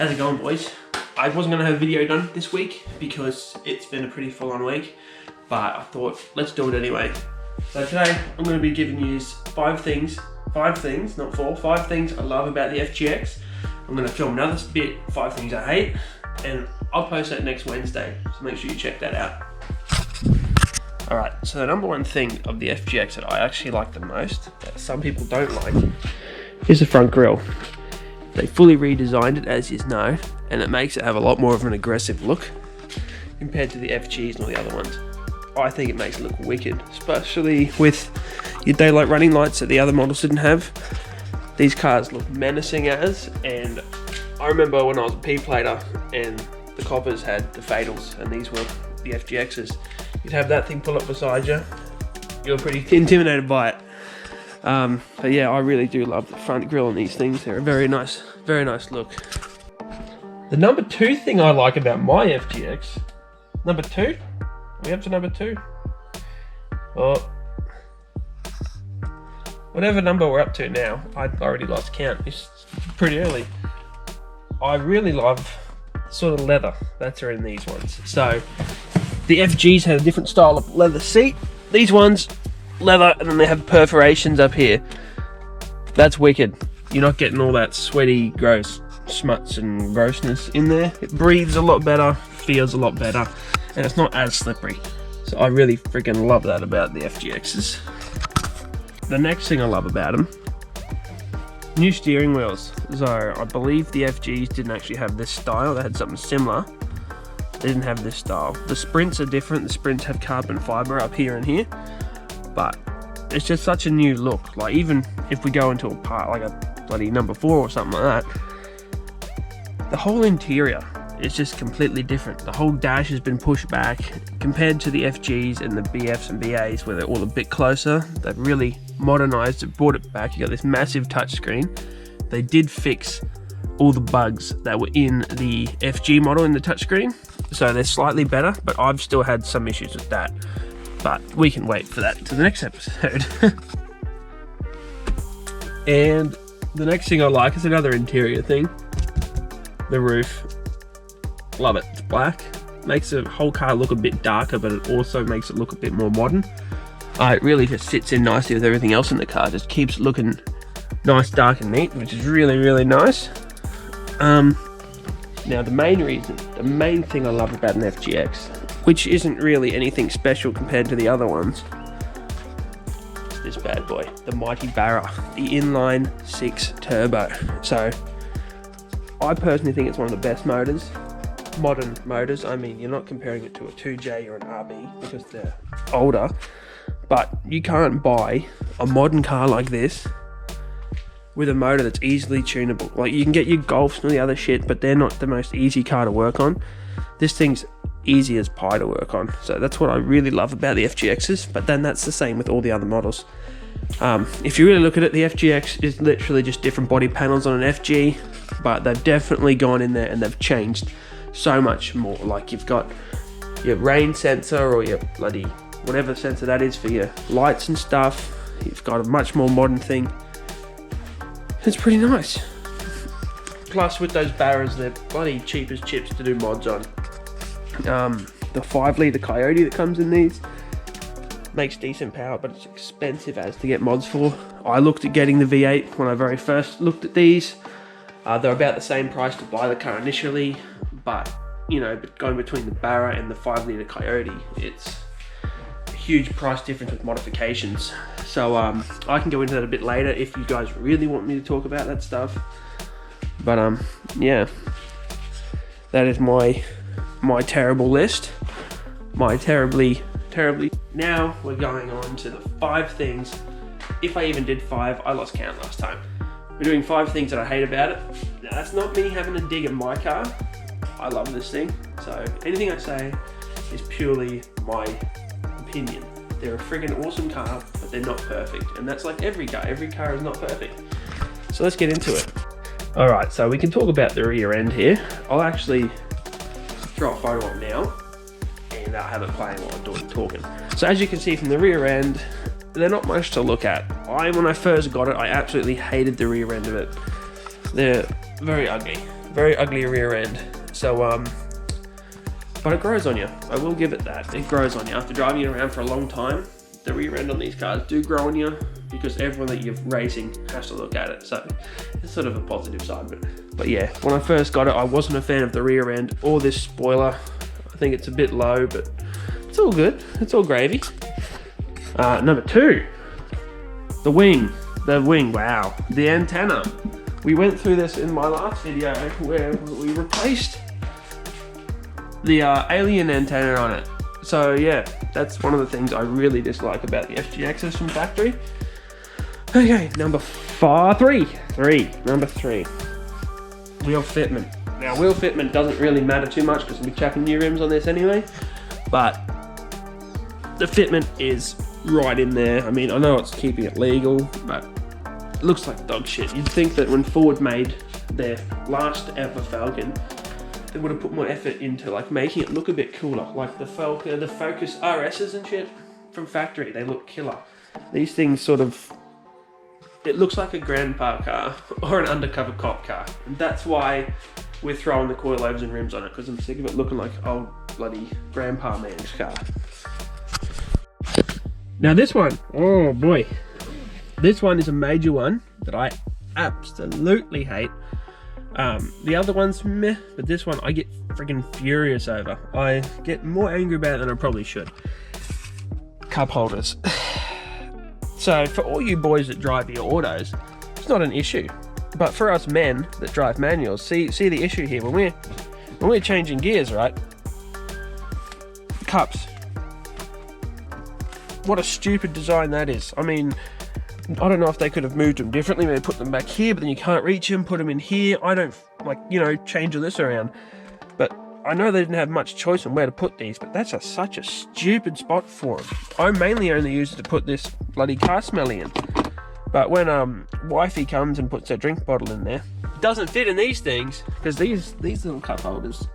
How's it going, boys? I wasn't going to have a video done this week because it's been a pretty full-on week, but I thought, let's do it anyway. So today, I'm going to be giving you five things, not four, 5 things I love about the FGX. I'm going to film another bit, 5 things I hate, and I'll post that next Wednesday, so make sure you check that out. Alright, so the number one thing of the FGX that I actually like the most, that some people don't like, is the front grille. They fully redesigned it, as you know, and it makes it have a lot more of an aggressive look compared to the FGs and all the other ones. I think it makes it look wicked, especially with your daylight running lights that the other models didn't have. These cars look menacing as, and I remember when I was a P-plater and the coppers had the fatals and these were the FGXs. You'd have that thing pull up beside you, you're pretty intimidated by it. But yeah, I really do love the front grille on these things. They're a very nice look. The number 2 thing I like about my FGX, number 2? Are we up to number 2? Oh, whatever number we're up to now, I already lost count. It's pretty early. I really love sort of leather that's in these ones. So the FGs have a different style of leather seat. These ones, leather, and then they have perforations up here. That's wicked. You're not getting all that sweaty, gross smuts and grossness in there. It breathes a lot better, feels a lot better, and it's not as slippery. So I really freaking love that about the FGXs. The next thing I love about them, new steering wheels. So I believe the FGs didn't actually have this style. They had something similar. They didn't have this style. The Sprints are different. The Sprints have carbon fiber up here and here, but it's just such a new look. Like, even if we go into a part like a bloody number 4 or something like that, the whole interior is just completely different. The whole dash has been pushed back compared to the FGs and the BFs and BAs, where they're all a bit closer. They've really modernized it, brought it back. You got this massive touchscreen. They did fix all the bugs that were in the FG model in the touchscreen, so they're slightly better, but I've still had some issues with that. But we can wait for that to the next episode. And the next thing I like is another interior thing. The roof. Love it. It's black. Makes the whole car look a bit darker, but it also makes it look a bit more modern. It really just sits in nicely with everything else in the car. Just keeps looking nice, dark and neat, which is really nice. Now the main thing I love about an FGX, which isn't really anything special compared to the other ones, this bad boy, the mighty Barra, the inline 6 turbo. So I personally think it's one of the best motors, modern motors. I mean, you're not comparing it to a 2J or an RB because they're older, but you can't buy a modern car like this with a motor that's easily tunable. Like, you can get your Golfs and all the other shit, but they're not the most easy car to work on. This thing's easy as pie to work on. So that's what I really love about the FGXs, but then that's the same with all the other models. If you really look at it, the FGX is literally just different body panels on an FG, but they've definitely gone in there and they've changed so much more. Like, you've got your rain sensor or your bloody whatever sensor that is for your lights and stuff. You've got a much more modern thing. It's pretty nice. Plus, with those Barras, they're bloody cheap as chips to do mods on. The 5-litre Coyote that comes in these makes decent power, but it's expensive as to get mods for. I looked at getting the V8 when I very first looked at these. They're about the same price to buy the car initially, but you know, going between the Barra and the 5-litre Coyote, it's a huge price difference with modifications. So I can go into that a bit later if you guys really want me to talk about that stuff. But yeah, that is my terrible list. My terribly. Now we're going on to the 5 things. If I even did 5, I lost count last time. We're doing 5 things that I hate about it. Now, that's not me having a dig at my car. I love this thing. So anything I say is purely my opinion. They're a friggin' awesome car, but they're not perfect. And that's like every car. Every car is not perfect. So let's get into it. Alright, so we can talk about the rear end here. I'll actually throw a photo on now and have it playing while I'm doing talking. So as you can see from the rear end, they're not much to look at. When I first got it, I absolutely hated the rear end of it. They're very ugly. very ugly rear end. So, but it grows on you. I will give it that. It grows on you. After driving it around for a long time, the rear end on these cars do grow on you because everyone that you're racing has to look at it. So it's sort of a positive side. But yeah, when I first got it, I wasn't a fan of the rear end or this spoiler. I think it's a bit low, but it's all good. It's all gravy. Number 2, the wing. The wing, wow. The antenna. We went through this in my last video where we replaced the alien antenna on it. So yeah, that's one of the things I really dislike about the FGXs from factory. Okay, number 3. Number 3. Wheel fitment. Now, wheel fitment doesn't really matter too much because we're chucking new rims on this anyway, but the fitment is right in there. I mean, I know it's keeping it legal, but it looks like dog shit. You'd think that when Ford made their last ever Falcon, they would have put more effort into like making it look a bit cooler. Like the Falcon, the Focus RSs and shit from factory, they look killer. These things sort of, it looks like a grandpa car or an undercover cop car. And that's why we're throwing the coilovers and rims on it, because I'm sick of it looking like old bloody grandpa man's car. Now this one, oh boy. This one is a major one that I absolutely hate. The other one's meh, but this one I get freaking furious over. I get more angry about it than I probably should. Cup holders. So for all you boys that drive your autos, it's not an issue. But for us men that drive manuals, see the issue here. When we're changing gears, right? Cups. What a stupid design that is. I mean, I don't know if they could have moved them differently, maybe put them back here, but then you can't reach them, put them in here. I don't, like, you know, change this around. But I know they didn't have much choice on where to put these, but that's such a stupid spot for them. I mainly only use it to put this bloody car smelly in. But when wifey comes and puts her drink bottle in there, it doesn't fit in these things, because these little cup holders,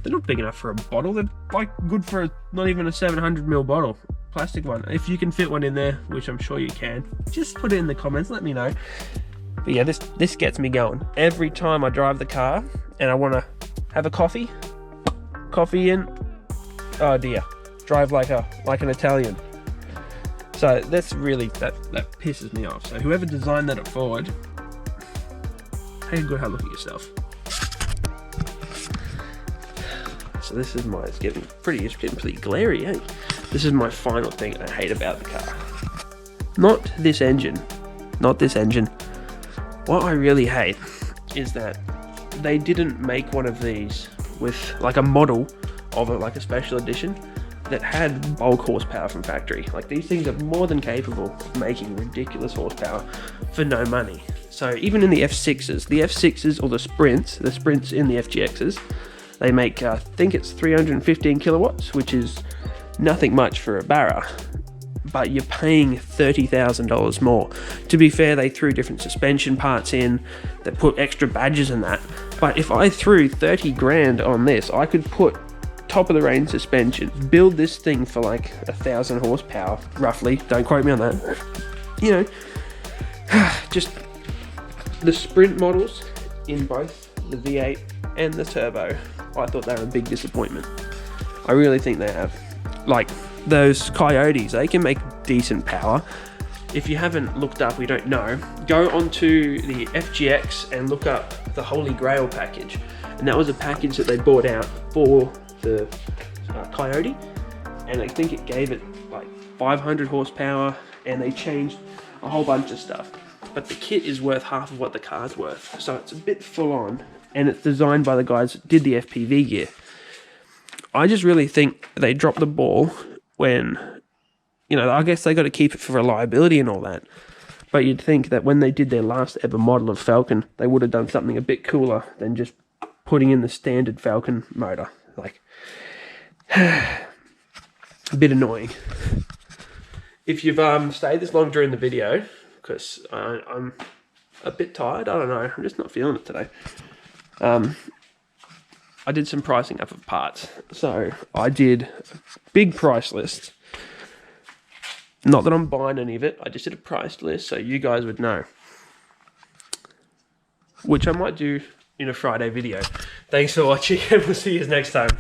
they're not big enough for a bottle. They're like good for not even a 700ml bottle. Plastic one. If you can fit one in there, which I'm sure you can, just put it in the comments, let me know. But yeah, this gets me going. Every time I drive the car and I want to have a coffee in, oh dear, drive like an Italian. So that's really, that pisses me off. So whoever designed that at Ford, take a good hard look at yourself. So this is it's getting pretty glary, eh? This is my final thing I hate about the car. Not this engine. What I really hate is that they didn't make one of these with like a model of it, like a special edition, that had bulk horsepower from factory. Like, these things are more than capable of making ridiculous horsepower for no money. So even in the F6s or the Sprints in the FGXs, they make, I think it's 315 kilowatts, which is nothing much for a Barra, but you're paying $30,000 more. To be fair, they threw different suspension parts in, they put extra badges in that. But if I threw 30 grand on this, I could put top of the range suspension, build this thing for like 1,000 horsepower, roughly. Don't quote me on that. You know, just the Sprint models in both the V8 and the turbo, I thought they were a big disappointment. I really think they have. Like those Coyotes, they can make decent power. If you haven't looked up, we don't know, go onto the FGX and look up the Holy Grail package. And that was a package that they bought out for the Coyote. And I think it gave it like 500 horsepower, and they changed a whole bunch of stuff. But the kit is worth half of what the car's worth. So it's a bit full on, and it's designed by the guys that did the FPV gear. I just really think they dropped the ball when, you know, I guess they got to keep it for reliability and all that. But you'd think that when they did their last ever model of Falcon, they would have done something a bit cooler than just putting in the standard Falcon motor. Like, a bit annoying. If you've stayed this long during the video, because I'm a bit tired, I don't know, I'm just not feeling it today. I did some pricing up of parts. So I did a big price list. Not that I'm buying any of it, I just did a price list so you guys would know. Which I might do in a Friday video. Thanks for watching, and we'll see you next time.